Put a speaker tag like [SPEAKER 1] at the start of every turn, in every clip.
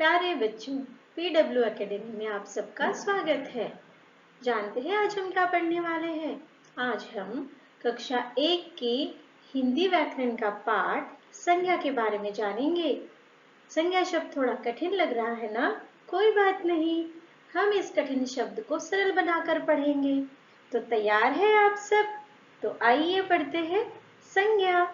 [SPEAKER 1] प्यारे बच्चों, PW academy में आप सबका स्वागत है। जानते हैं आज हम क्या पढ़ने वाले हैं? आज हम कक्षा 1 की हिंदी व्याकरण का पाठ संज्ञा के बारे में जानेंगे। संज्ञा शब्द थोड़ा कठिन लग रहा है ना? कोई बात नहीं, हम इस कठिन शब्द को सरल बनाकर पढ़ेंगे। तो तैयार है आप सब? तो आइए पढ़ते हैं संज्ञा।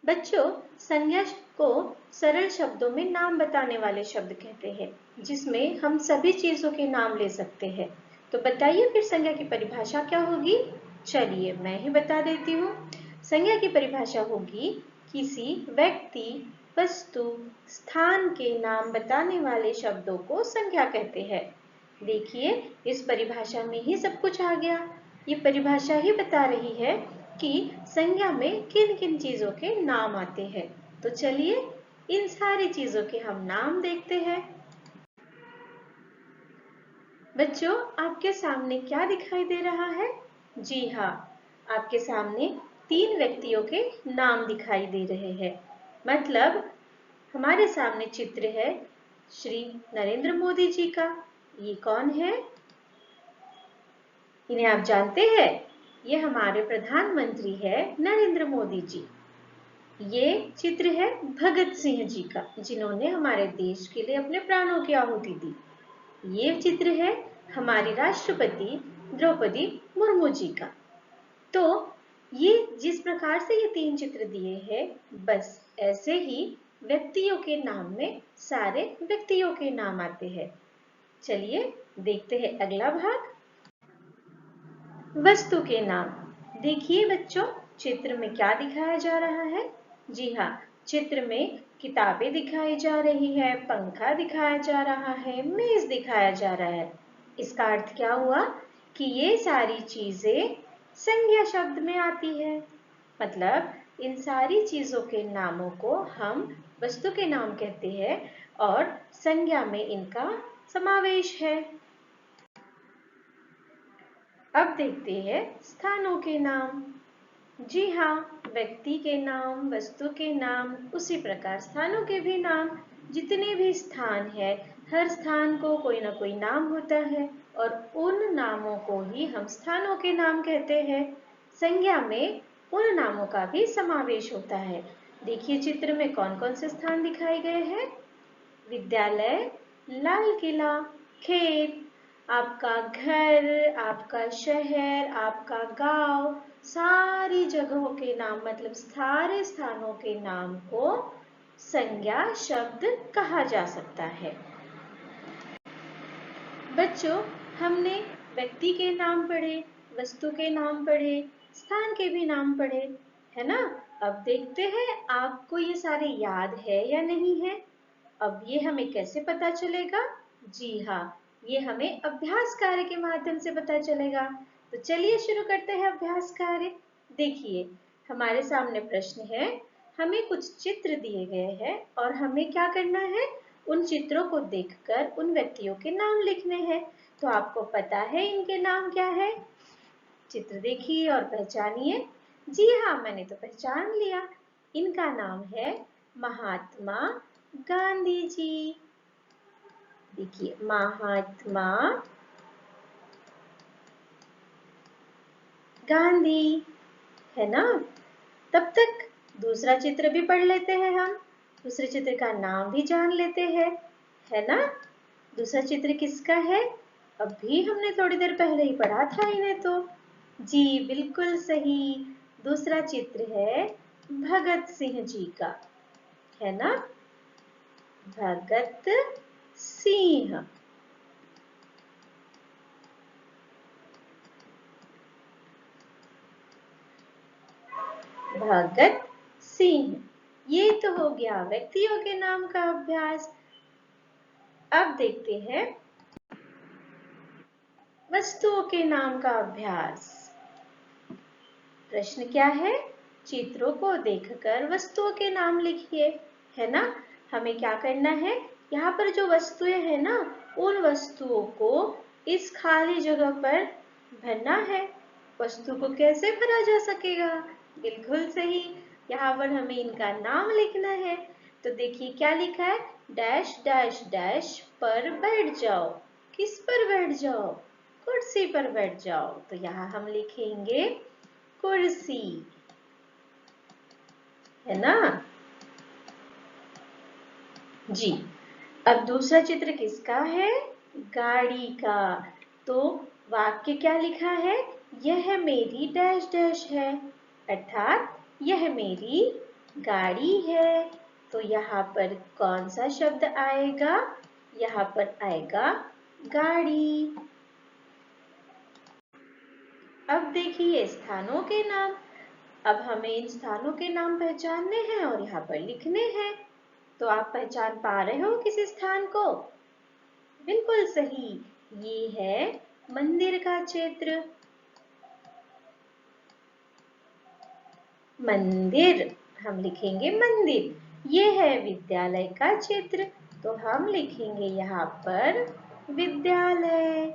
[SPEAKER 1] बच्चों, संज्ञा को सरल शब्दों में नाम बताने वाले शब्द कहते हैं, जिसमें हम सभी चीजों के नाम ले सकते हैं। तो बताइए फिर संज्ञा की परिभाषा क्या होगी? चलिए मैं ही बता देती हूँ। संज्ञा की परिभाषा होगी किसी व्यक्ति, वस्तु, स्थान के नाम बताने वाले शब्दों को संज्ञा कहते हैं। देखिए, इस परिभाषा में ही सब कुछ आ गया। ये परिभाषा ही बता रही है कि संज्ञा में किन किन चीजों के नाम आते हैं। तो चलिए इन सारी चीजों के हम नाम देखते हैं। बच्चों, आपके सामने क्या दिखाई दे रहा है? जी हाँ, आपके सामने 3 व्यक्तियों के नाम दिखाई दे रहे हैं। मतलब हमारे सामने चित्र है श्री नरेंद्र मोदी जी का। ये कौन है? इन्हें आप जानते हैं? ये हमारे प्रधानमंत्री है नरेंद्र मोदी जी। ये चित्र है भगत सिंह जी का, जिन्होंने हमारे देश के लिए अपने प्राणों की आहुति दी। ये चित्र है हमारी राष्ट्रपति द्रौपदी मुर्मू जी का। तो ये जिस प्रकार से ये 3 चित्र दिए हैं, बस ऐसे ही व्यक्तियों के नाम में सारे व्यक्तियों के नाम आते हैं। चलिए देखते हैं अगला भाग, वस्तु के नाम। देखिए बच्चों, चित्र में क्या दिखाया जा रहा है? जी हाँ, चित्र में किताबें दिखाई जा रही है, पंखा दिखाया जा रहा है, मेज दिखाया जा रहा है। इसका अर्थ क्या हुआ कि ये सारी चीजें संज्ञा शब्द में आती है। मतलब इन सारी चीजों के नामों को हम वस्तु के नाम कहते हैं और संज्ञा में इनका समावेश है। अब देखते हैं स्थानों के नाम। जी हाँ, व्यक्ति के नाम, वस्तु के नाम, उसी प्रकार स्थानों के भी नाम। जितने भी स्थान है, हर स्थान को कोई ना कोई नाम होता है और उन नामों को ही हम स्थानों के नाम कहते हैं। संज्ञा में उन नामों का भी समावेश होता है। देखिए चित्र में कौन कौन से स्थान दिखाए गए हैं? विद्यालय, लाल किला, खेत, आपका घर, आपका शहर, आपका गांव, सारी जगहों के नाम मतलब सारे स्थानों के नाम को संज्ञा शब्द कहा जा सकता है। बच्चों, हमने व्यक्ति के नाम पढ़े, वस्तु के नाम पढ़े, स्थान के भी नाम पढ़े, है ना? अब देखते हैं आपको ये सारे याद है या नहीं है। अब ये हमें कैसे पता चलेगा? जी हाँ, ये हमें अभ्यास कार्य के माध्यम से पता चलेगा। तो चलिए शुरू करते हैं अभ्यास कार्य। देखिए, हमारे सामने प्रश्न है, हमें कुछ चित्र दिए गए हैं और हमें क्या करना है? उन चित्रों को देखकर उन व्यक्तियों के नाम लिखने हैं। तो आपको पता है इनके नाम क्या है? चित्र देखिए और पहचानिए। जी हाँ, मैंने तो पहचान लिया। इनका नाम है महात्मा गांधी जी। देखिए, महात्मा गांधी, है ना? तब तक दूसरा चित्र भी पढ़ लेते हैं हम। दूसरे चित्र का नाम भी जान लेते हैं, है ना? दूसरा चित्र किसका है? अभी हमने थोड़ी देर पहले ही पढ़ा था इन्हें तो। जी बिल्कुल सही, दूसरा चित्र है भगत सिंह जी का, है ना? भगत सिंह। भगत सिंह। ये तो हो गया व्यक्तियों के नाम का अभ्यास। अब देखते हैं वस्तुओं के नाम का अभ्यास। प्रश्न क्या है? चित्रों को देखकर वस्तुओं के नाम लिखिए, है ना? हमें क्या करना है? यहाँ पर जो वस्तुएं हैं ना, उन वस्तुओं को इस खाली जगह पर भरना है। वस्तु को कैसे भरा जा सकेगा? बिल्कुल सही, यहाँ पर हमें इनका नाम लिखना है। तो देखिए क्या लिखा है, डैश डैश डैश पर बैठ जाओ। किस पर बैठ जाओ? कुर्सी पर बैठ जाओ। तो यहाँ हम लिखेंगे कुर्सी, है ना जी। अब दूसरा चित्र किसका है? गाड़ी का। तो वाक्य क्या लिखा है? यह मेरी डैश डैश है, अर्थात यह मेरी गाड़ी है। तो यहाँ पर कौन सा शब्द आएगा? यहाँ पर आएगा गाड़ी। अब देखिए स्थानों के नाम। अब हमें इन स्थानों के नाम पहचानने हैं और यहाँ पर लिखने हैं। तो आप पहचान पा रहे हो किसी स्थान को? बिल्कुल सही, ये है मंदिर का क्षेत्र। मंदिर, हम लिखेंगे मंदिर। ये है विद्यालय का क्षेत्र, तो हम लिखेंगे यहाँ पर विद्यालय।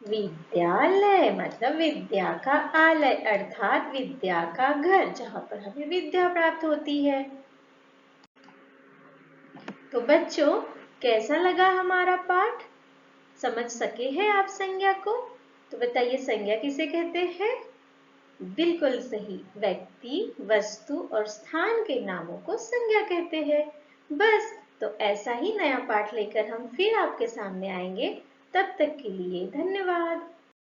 [SPEAKER 1] विद्यालय मतलब विद्या का आलय, अर्थात विद्या का घर, जहाँ पर हमें विद्या प्राप्त होती है। तो बच्चों, कैसा लगा हमारा पाठ? समझ सके हैं आप संज्ञा को? तो बताइए संज्ञा किसे कहते हैं? बिल्कुल सही, व्यक्ति, वस्तु और स्थान के नामों को संज्ञा कहते हैं। बस, तो ऐसा ही नया पाठ लेकर हम फिर आपके सामने आएंगे। तब तक के लिए धन्यवाद।